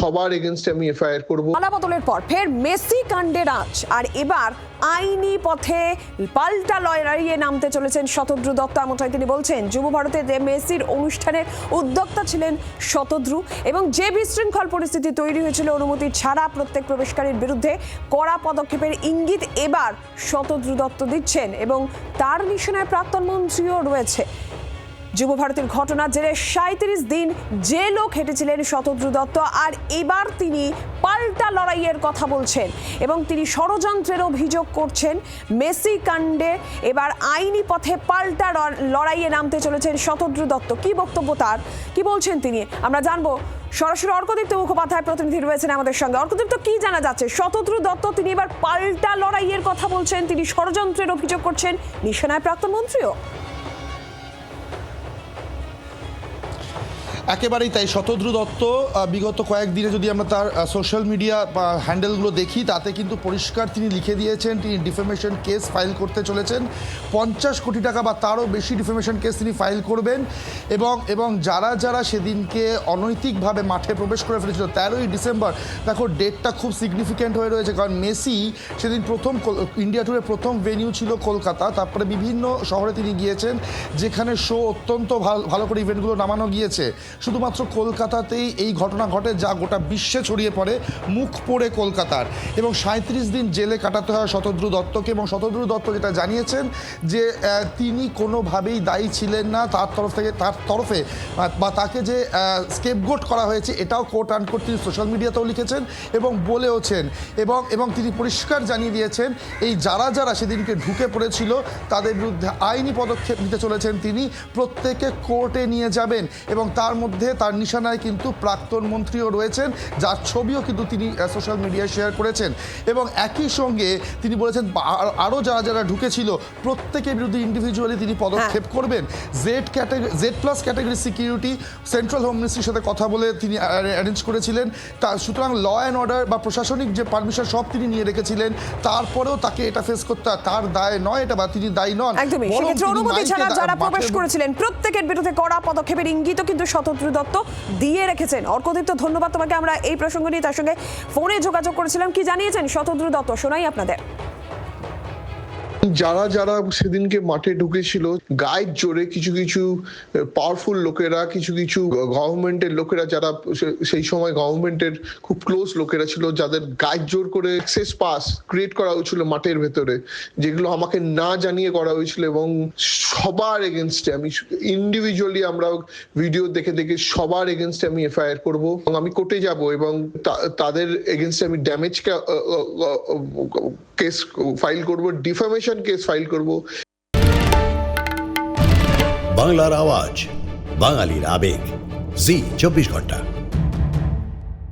সবার এগেনস্টে আমি এফআইআর করব। পালাবদলের পর ফের মেসি কাণ্ডের আঁচ, আর এবার আইনি পথে পাল্টা লড়াইয়ে নামতে চলেছেন শতদ্রু দত্ত। এমনটাই তিনি বলছেন। যুব ভারতের মেসির অনুষ্ঠানের উদ্যোক্তা ছিলেন শতদ্রু, এবং যে বিশৃঙ্খল পরিস্থিতি তৈরি হয়েছিল অনুমতি ছাড়া প্রত্যেক প্রবেশকারীর বিরুদ্ধে কড়া পদক্ষেপের ইঙ্গিত এবার শতদ্রু দত্ত দিচ্ছেন, এবং তার নিশানায় প্রাক্তন মন্ত্রীও রয়েছে। যুব ভারতের ঘটনা জেরে 37 দিন জেলও খেটেছিলেন শতদ্রু দত্ত, আর এবার তিনি পাল্টা লড়াইয়ের কথা বলছেন এবং তিনি ষড়যন্ত্রের অভিযোগ করছেন মেসি কাণ্ডে। এবার আইনি পথে পাল্টা লড়াইয়ে নামতে চলেছেন শতদ্রু দত্ত। কি বক্তব্য তার, কি বলছেন তিনি, আমরা জানবো। সরাসরি অর্কদীপ্ত মুখোপাধ্যায় প্রতিনিধি রয়েছেন আমাদের সঙ্গে। অর্কদীপ্ত, কি জানা যাচ্ছে? শতদ্রু দত্ত তিনি এবার পাল্টা লড়াইয়ের কথা বলছেন, তিনি ষড়যন্ত্রের অভিযোগ করছেন, নিশানায় প্রাক্তন মন্ত্রীও। একেবারেই তাই। শতদ্রু দত্ত বিগত কয়েকদিনে যদি আমরা তার সোশ্যাল মিডিয়া হ্যান্ডেলগুলো দেখি, তাতে কিন্তু পরিষ্কার তিনি লিখে দিয়েছেন তিনি ডিফেমেশন কেস ফাইল করতে চলেছেন। 50 কোটি টাকা বা তারও বেশি ডিফেমেশন কেস তিনি ফাইল করবেন। এবং যারা সেদিনকে অনৈতিকভাবে মাঠে প্রবেশ করে ফেলেছিল 13ই ডিসেম্বর, দেখো ডেটটা খুব সিগনিফিক্যান্ট হয়ে রয়েছে, কারণ মেসি সেদিন প্রথম ইন্ডিয়া ট্যুরের প্রথম ভেনিউ ছিল কলকাতা, তারপরে বিভিন্ন শহরে তিনি গিয়েছেন যেখানে শো অত্যন্ত ভালো করে ইভেন্টগুলো নামানো গিয়েছে। শুধুমাত্র কলকাতাতেই এই ঘটনা ঘটে যা গোটা বিশ্বে ছড়িয়ে পড়ে, মুখ পড়ে কলকাতার। এবং 37 দিন জেলে কাটাতে হয় শতদ্রু দত্তকে। এবং শতদ্রু দত্ত যেটা জানিয়েছেন যে তিনি কোনোভাবেই দায়ী ছিলেন না, তার তরফে বা তাকে যে স্কেপগোট করা হয়েছে এটাও কোট আনকোট তিনি সোশ্যাল মিডিয়াতেও লিখেছেন এবং বলেওছেন। এবং তিনি পরিষ্কার জানিয়ে দিয়েছেন এই যারা সেদিনকে ঢুকে পড়েছিল তাদের বিরুদ্ধে আইনি পদক্ষেপ নিতে চলেছেন তিনি, প্রত্যেকে কোর্টে নিয়ে যাবেন। এবং তার মধ্যে তার নিশানায় কিন্তু প্রাক্তন মন্ত্রীও রয়েছেন, যার ছবিও কিন্তু তিনি সোশ্যাল মিডিয়ায় শেয়ার করেছেন। এবং একই সঙ্গে তিনি বলেছেন আরও যারা ঢুকেছিল প্রত্যেকের বিরুদ্ধে ইন্ডিভিজুয়ালি তিনি পদক্ষেপ করবেন। Z+ category security central home মিনিস্ট্রির সাথে কথা বলে তিনি অ্যারেঞ্জ করেছিলেন। সুতরাং ল অ্যান্ড অর্ডার বা প্রশাসনিক যে পারমিশন সব তিনি নিয়ে রেখেছিলেন, তারপরেও তাকে এটা ফেস করতে তার দায় নয়, এটা বা তিনি দায়ী নন। একদমই। সেক্ষেত্রে অনুমতি ছাড়া যারা প্রবেশ করেছিলেন প্রত্যেকের বিরুদ্ধে কড়া পদক্ষেপের ইঙ্গিতও কিন্তু শতদ্রু দত্ত দিয়ে রেখেছেন। অর্কদীপ্ত, ধন্যবাদ তোমাকে। আমরা এই প্রসঙ্গ নিয়ে তার সঙ্গে ফোনে যোগাযোগ করেছিলাম। কি জানিয়েছেন শতদ্রু দত্ত, শোনাই আপনাদের। যারা সেদিনকে মাঠে ঢুকেছিল গাইড জোরে কিছু পাওয়ারফুল লোকেরা, কিছু গভর্নমেন্টের লোকেরা, যারা সেই সময় গভর্নমেন্টের খুব ক্লোজ লোকেরা ছিল, যাদের গাইড জোর করে অ্যাক্সেস পাস ক্রিয়েট করা হয়েছিল মাঠের ভেতরে, যেগুলো আমাকে না জানিয়ে করা হয়েছিল। এবং সবার এগেনস্টে আমি ইন্ডিভিজুয়ালি, আমরা ভিডিও দেখে সবার এগেনস্টে আমি এফআইআর করব এবং আমি কোর্টে যাব এবং তাদের এগেনস্টে আমি ড্যামেজ কেস ফাইল করব, ডিফামেশন কেস ফাইল করব। বাংলার আওয়াজ, বাঙালির আবেগ, জি 24 ঘন্টা।